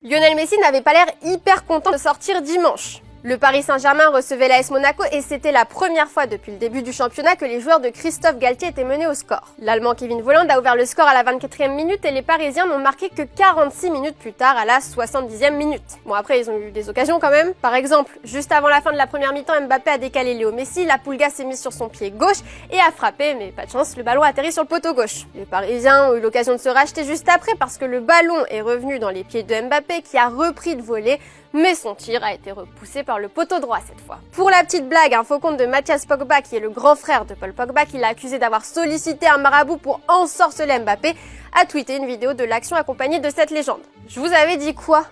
Lionel Messi n'avait pas l'air hyper content de sortir dimanche. Le Paris Saint-Germain recevait l'AS Monaco et c'était la première fois depuis le début du championnat que les joueurs de Christophe Galtier étaient menés au score. L'Allemand Kevin Volland a ouvert le score à la 24e minute et les Parisiens n'ont marqué que 46 minutes plus tard à la 70e minute. Bon, après ils ont eu des occasions quand même. Par exemple, juste avant la fin de la première mi-temps, Mbappé a décalé Léo Messi, la Pulga s'est mise sur son pied gauche et a frappé, mais pas de chance, le ballon a atterri sur le poteau gauche. Les Parisiens ont eu l'occasion de se racheter juste après parce que le ballon est revenu dans les pieds de Mbappé qui a repris de voler, mais son tir a été repoussé par le poteau droit cette fois. Pour la petite blague, un faux compte de Mathias Pogba, qui est le grand frère de Paul Pogba, qui l'a accusé d'avoir sollicité un marabout pour ensorceler Mbappé, a tweeté une vidéo de l'action accompagnée de cette légende. Je vous avais dit quoi ?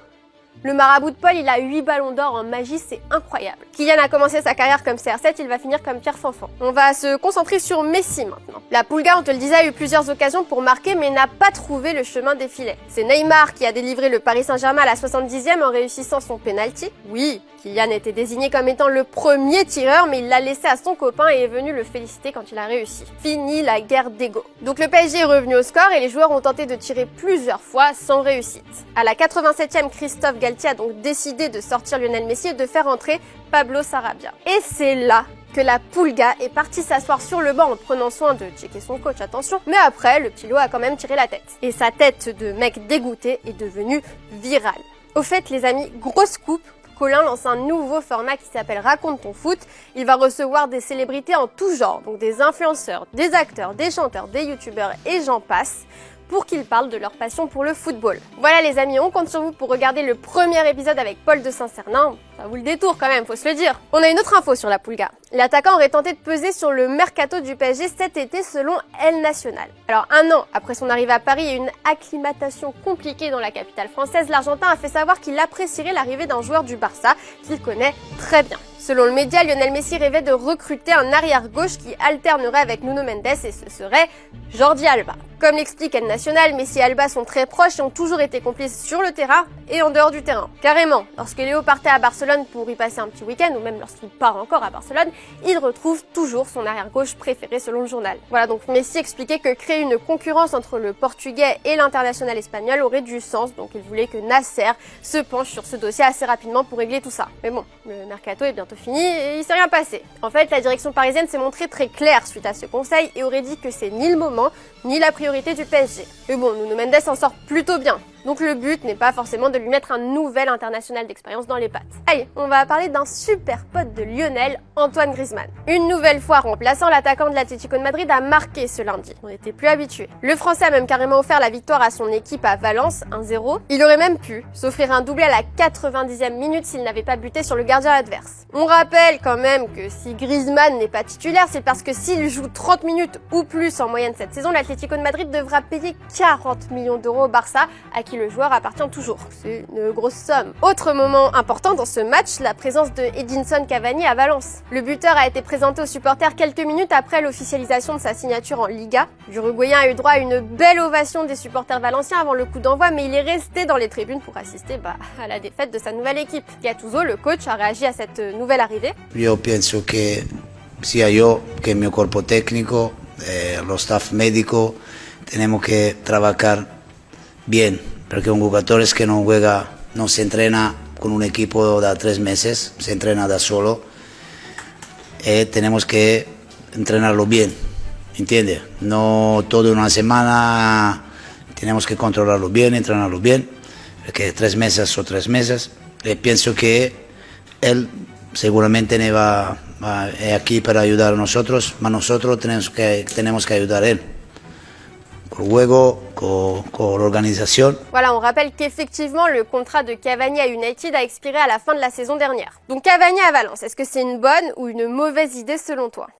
Le marabout de Paul, il a 8 ballons d'or en magie, c'est incroyable. Kylian a commencé sa carrière comme CR7, il va finir comme Pierre Fanfan. On va se concentrer sur Messi maintenant. La Pulga, on te le disait, a eu plusieurs occasions pour marquer, mais n'a pas trouvé le chemin des filets. C'est Neymar qui a délivré le Paris Saint-Germain à la 70e en réussissant son penalty. Oui, Kylian était désigné comme étant le premier tireur, mais il l'a laissé à son copain et est venu le féliciter quand il a réussi. Fini la guerre d'ego. Donc le PSG est revenu au score et les joueurs ont tenté de tirer plusieurs fois sans réussite. À la 87e, Christophe Galtier a donc décidé de sortir Lionel Messi et de faire entrer Pablo Sarabia. Et c'est là que la Pulga est partie s'asseoir sur le banc en prenant soin de checker son coach, attention. Mais après, le petit lot a quand même tiré la tête. Et sa tête de mec dégoûté est devenue virale. Au fait, les amis, grosse coupe, Colin lance un nouveau format qui s'appelle Raconte ton foot. Il va recevoir des célébrités en tout genre, donc des influenceurs, des acteurs, des chanteurs, des youtubeurs et j'en passe, pour qu'ils parlent de leur passion pour le football. Voilà les amis, on compte sur vous pour regarder le premier épisode avec Paul de Saint-Cernin. Ça vaut le détour quand même, faut se le dire. On a une autre info sur la Pulga. L'attaquant aurait tenté de peser sur le mercato du PSG cet été selon El Nacional. Alors un an après son arrivée à Paris et une acclimatation compliquée dans la capitale française, l'Argentin a fait savoir qu'il apprécierait l'arrivée d'un joueur du Barça qu'il connaît très bien. Selon le média, Lionel Messi rêvait de recruter un arrière-gauche qui alternerait avec Nuno Mendes et ce serait Jordi Alba. Comme l'explique El Nacional, Messi et Alba sont très proches et ont toujours été complices sur le terrain et en dehors du terrain. Carrément, lorsque Léo partait à Barcelone pour y passer un petit week-end, ou même lorsqu'il part encore à Barcelone, il retrouve toujours son arrière-gauche préféré selon le journal. Voilà, donc Messi expliquait que créer une concurrence entre le portugais et l'international espagnol aurait du sens, donc il voulait que Nasser se penche sur ce dossier assez rapidement pour régler tout ça. Mais bon, le mercato est bientôt fini et il s'est rien passé. En fait, la direction parisienne s'est montrée très claire suite à ce conseil et aurait dit que c'est ni le moment, ni la priorité du PSG. Mais bon, Nuno Mendes s'en sort plutôt bien. Donc le but n'est pas forcément de lui mettre un nouvel international d'expérience dans les pattes. Allez, on va parler d'un super pote de Lionel, Antoine Griezmann. Une nouvelle fois remplaçant, l'attaquant de l'Atlético de Madrid a marqué ce lundi. On n'était plus habitués. Le Français a même carrément offert la victoire à son équipe à Valence, 1-0. Il aurait même pu s'offrir un doublé à la 90e minute s'il n'avait pas buté sur le gardien adverse. On rappelle quand même que si Griezmann n'est pas titulaire, c'est parce que s'il joue 30 minutes ou plus en moyenne cette saison, l'Atlético de Madrid devra payer 40 millions d'euros au Barça, à qui le joueur appartient toujours. C'est une grosse somme. Autre moment important dans ce match, la présence de Edinson Cavani à Valence. Le buteur a été présenté aux supporters quelques minutes après l'officialisation de sa signature en Liga. L'Uruguayen a eu droit à une belle ovation des supporters valenciens avant le coup d'envoi, mais il est resté dans les tribunes pour assister à la défaite de sa nouvelle équipe. Gattuso, le coach, a réagi à cette nouvelle arrivée. Yo pienso que sia yo que mi cuerpo técnico, lo staff médico, tenemos que trabajar bien. Porque un jugador es que no juega, no se entrena con un equipo de 3 meses, se entrena da solo. Tenemos que entrenarlo bien, ¿entiendes? No toda una semana, tenemos que controlarlo bien, entrenarlo bien, porque 3 meses son 3 meses. Pienso que él seguramente va aquí para ayudar a nosotros, pero nosotros tenemos que ayudar a él. L'organisation. Voilà, on rappelle qu'effectivement, le contrat de Cavani à United a expiré à la fin de la saison dernière. Donc Cavani à Valence, est-ce que c'est une bonne ou une mauvaise idée selon toi ?